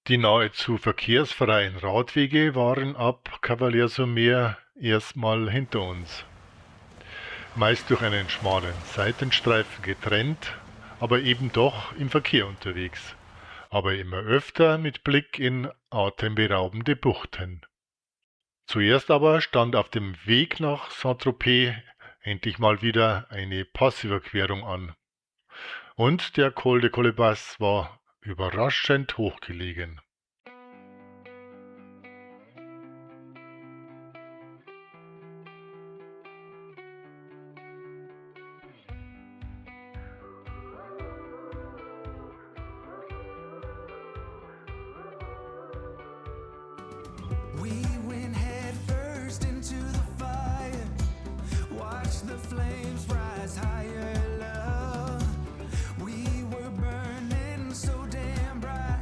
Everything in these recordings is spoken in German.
Die nahezu verkehrsfreien Radwege waren ab Cavalier-sur-Mer erstmal hinter uns. Meist durch einen schmalen Seitenstreifen getrennt, aber eben doch im Verkehr unterwegs. Aber immer öfter mit Blick in atemberaubende Buchten. Zuerst aber stand auf dem Weg nach Saint-Tropez endlich mal wieder eine Passüberquerung an. Und der Col de Colebas war überraschend hochgelegen. We went head first into the fire. Watch the flames rise higher, love. We were burning so damn bright,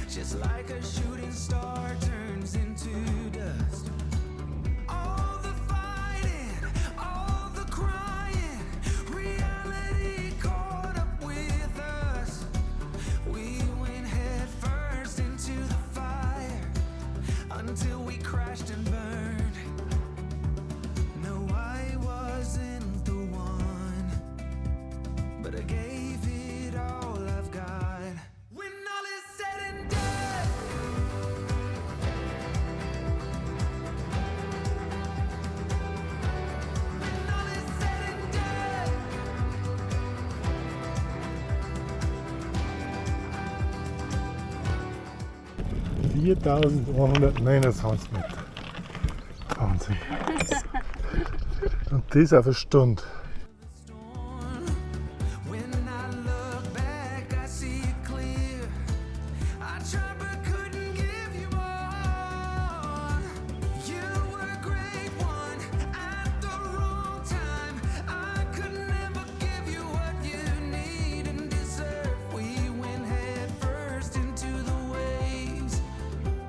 just like a shooting star turns into dust. All the fighting, all the crying, reality caught up with us. We went head first into the fire until we crashed and burned. No, I wasn't the one, but I gave it all I've got. When all is said and done, when all is said and done, 4129 Meter. Wahnsinn. Und das auf eine Stunde. when I look back, I see it clear. I tried but couldn't give you more. You were a great one at the wrong time. I could never give you what you need and deserve. We went head first into the waves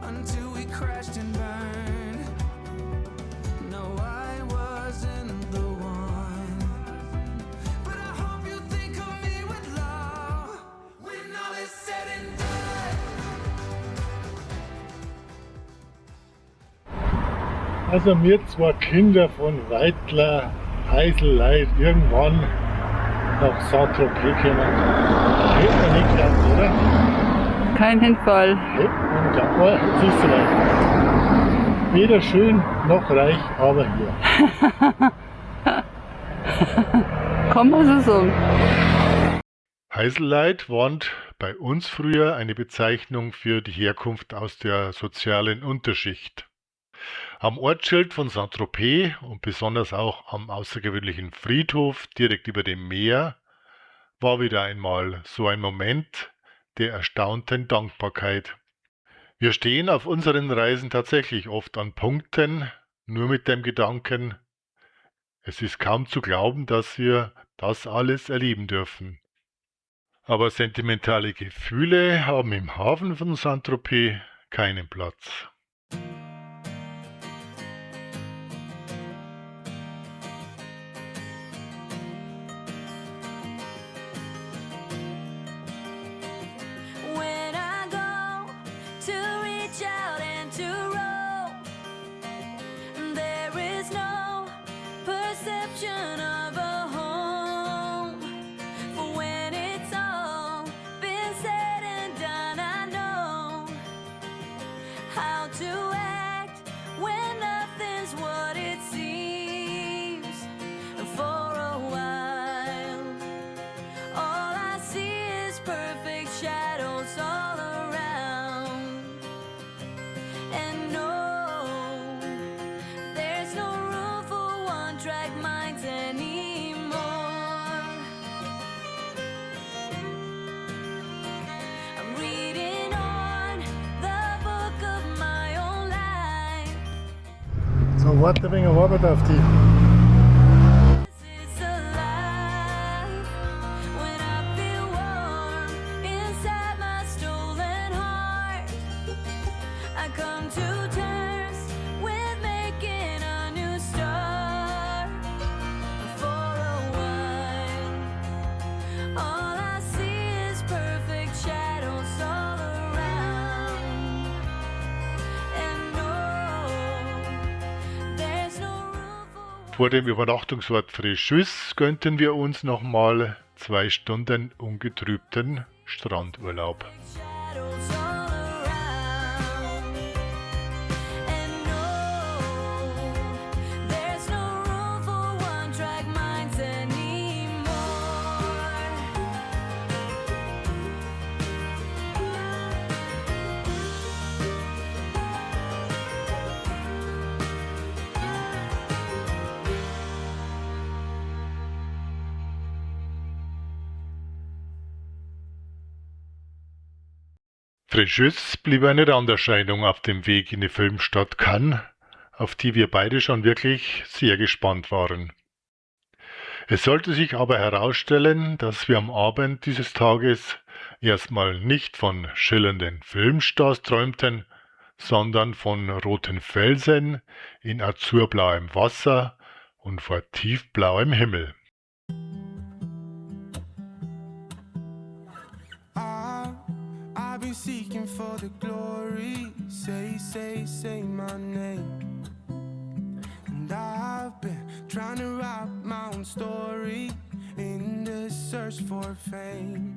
until we crashed and burned. No, I wasn't the one, but I hope you think of me with love when all is said and done. Also wir zwei Kinder von Weidler, Heiseleit irgendwann nach Saint-Tropez kommen. Hätte man nicht geglaubt, oder? Keinen Fall. Hätte man geglaubt. Oh, jetzt ist es soweit. Weder schön noch reich, aber hier. Kann man so sagen. Heiseleit warnt bei uns früher eine Bezeichnung für die Herkunft aus der sozialen Unterschicht. Am Ortsschild von Saint-Tropez und besonders auch am außergewöhnlichen Friedhof direkt über dem Meer war wieder einmal so ein Moment der erstaunten Dankbarkeit. Wir stehen auf unseren Reisen tatsächlich oft an Punkten, nur mit dem Gedanken, es ist kaum zu glauben, dass wir das alles erleben dürfen. Aber sentimentale Gefühle haben im Hafen von Saint-Tropez keinen Platz. When I go to reach out and to roam, there is no perception of a home. For when it's all been said and done, I know how to act when nothing's what it seems. For a while, all I see is perfect shadows all around. And no, there's no room for one-track minds anymore. I'm reading on the book of my own life. So, warte ein wenig Arbeit auf die. It's alive when I feel warm inside my stolen heart. I come to terms with making a new start. For a while, all I see is perfect shadows all around. vor dem Übernachtungsort Fréjus gönnten wir uns nochmal 2 Stunden ungetrübten Strandurlaub. Shadows all around. And no, there's no room for one-track minds anymore. Fréjus blieb eine Randerscheinung auf dem Weg in die Filmstadt Cannes, auf die wir beide schon wirklich sehr gespannt waren. Es sollte sich aber herausstellen, dass wir am Abend dieses Tages erstmal nicht von schillernden Filmstars träumten, sondern von roten Felsen in azurblauem Wasser und vor tiefblauem Himmel. I've been seeking for the glory. Say my name. And I've been trying to write my own story in the search for fame.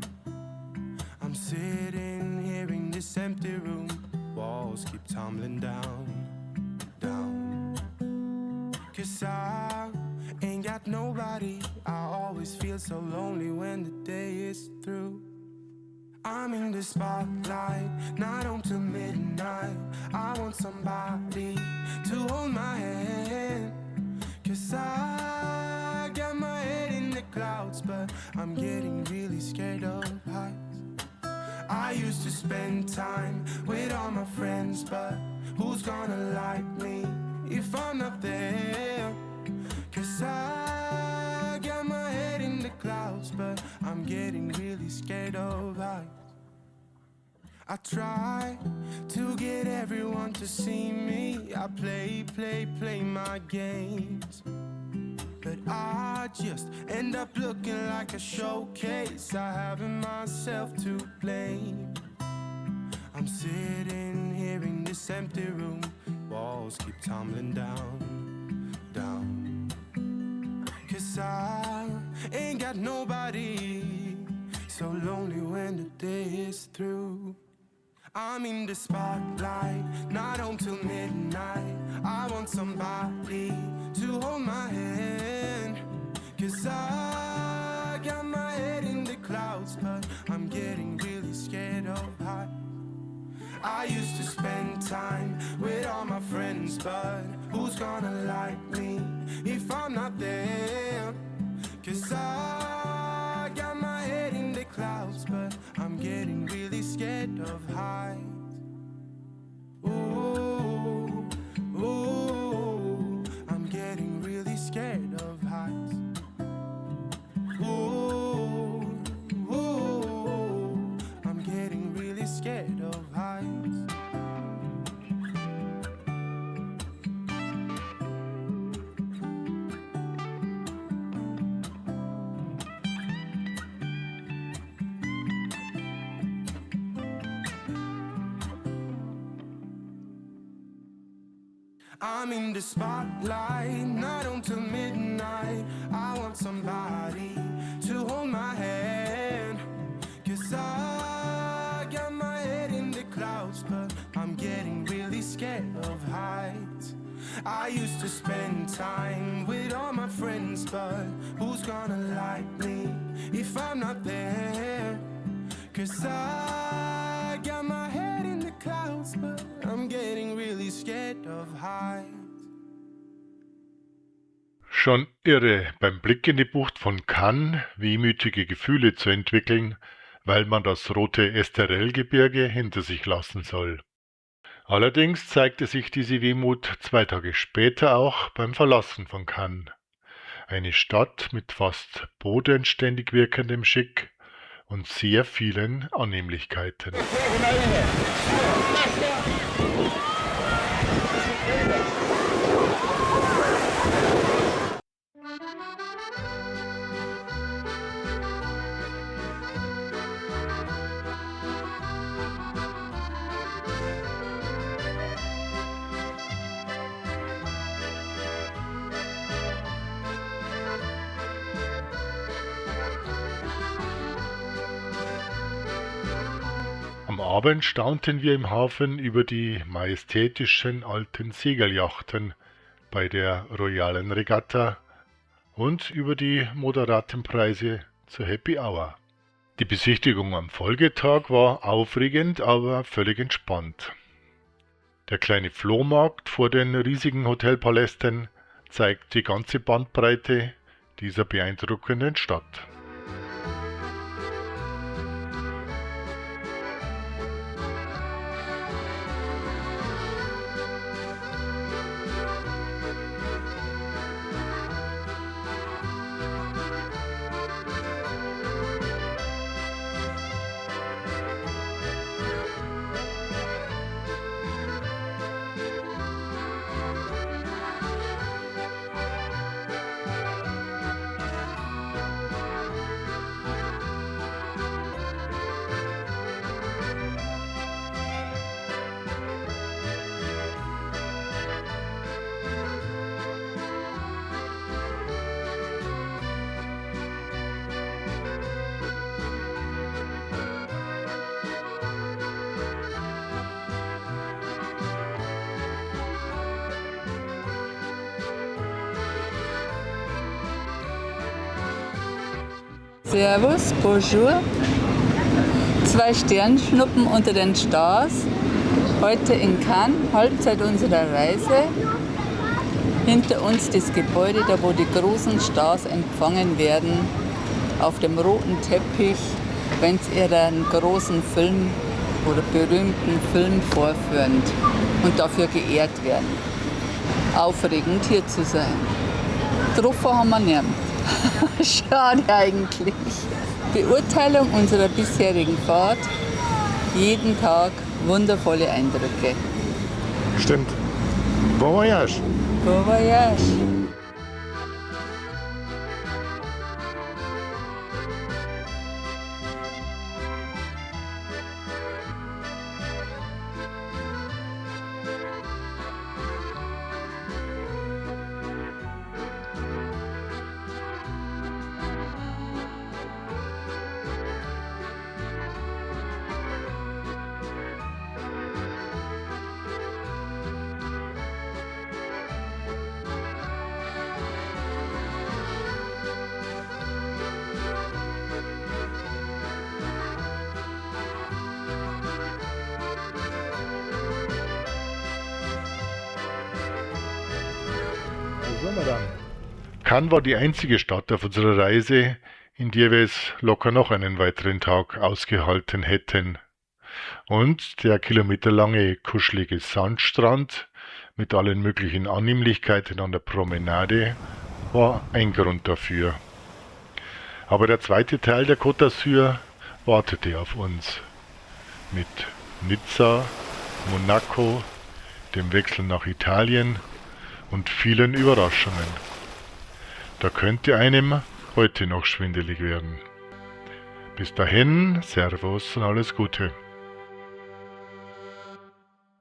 I'm sitting here in this empty room. Walls keep tumbling down. 'Cause I ain't got nobody. I always feel so lonely when the day is through. I'm in the spotlight, not home till midnight. I want somebody to hold my hand. 'Cause I got my head in the clouds, but I'm getting really scared of heights. I used to spend time with all my friends, but who's gonna like me if I'm not there? 'Cause I got my head in the clouds, but I'm getting really scared of heights. I try to get everyone to see me. I play my games. But I just end up looking like a showcase. I haven't myself to blame. I'm sitting here in this empty room. Walls keep tumbling down. 'Cause I ain't got nobody. So lonely when the day is through. I'm in the spotlight, not home till midnight. I want somebody to hold my hand. 'Cause I got my head in the clouds, but I'm getting really scared of heights. I used to spend time with all my friends, but who's gonna like me if I'm not there? 'Cause I got my head in the clouds, but I'm getting really scared of heights. Ooh, ooh, I'm getting really scared of heights. Ooh, ooh, I'm getting really scared of heights. I'm in the spotlight, not until midnight. I want somebody to hold my hand. 'Cause I got my head in the clouds, but I'm getting really scared of heights. I used to spend time with all my friends, but who's gonna like me if I'm not there? 'Cause I got my head in the clouds, but I'm getting really scared of heights. Schon irre, beim Blick in die Bucht von Cannes wehmütige Gefühle zu entwickeln, weil man das rote Esterel-Gebirge hinter sich lassen soll. Allerdings zeigte sich diese Wehmut 2 Tage später auch beim Verlassen von Cannes. Eine Stadt mit fast bodenständig wirkendem Schick und sehr vielen Annehmlichkeiten. Abend staunten wir im Hafen über die majestätischen alten Segelyachten bei der Royalen Regatta und über die moderaten Preise zur Happy Hour. Die Besichtigung am Folgetag war aufregend, aber völlig entspannt. Der kleine Flohmarkt vor den riesigen Hotelpalästen zeigt die ganze Bandbreite dieser beeindruckenden Stadt. Servus, bonjour. 2 Sternschnuppen unter den Stars. Heute in Cannes, Halbzeit unserer Reise. Hinter uns das Gebäude, da wo die großen Stars empfangen werden. Auf dem roten Teppich, wenn sie ihren großen Film oder berühmten Film vorführen und dafür geehrt werden. Aufregend hier zu sein. Getroffen haben wir niemanden. Schade eigentlich. Beurteilung unserer bisherigen Fahrt. Jeden Tag wundervolle Eindrücke. Stimmt. Bon voyage. Bon voyage. Cannes war die einzige Stadt auf unserer Reise, in der wir es locker noch einen weiteren Tag ausgehalten hätten. Und der kilometerlange kuschelige Sandstrand mit allen möglichen Annehmlichkeiten an der Promenade war ein Grund dafür. Aber der zweite Teil der Côte d'Azur wartete auf uns. Mit Nizza, Monaco, dem Wechsel nach Italien und vielen Überraschungen. Da könnte einem heute noch schwindelig werden. Bis dahin, Servus und alles Gute.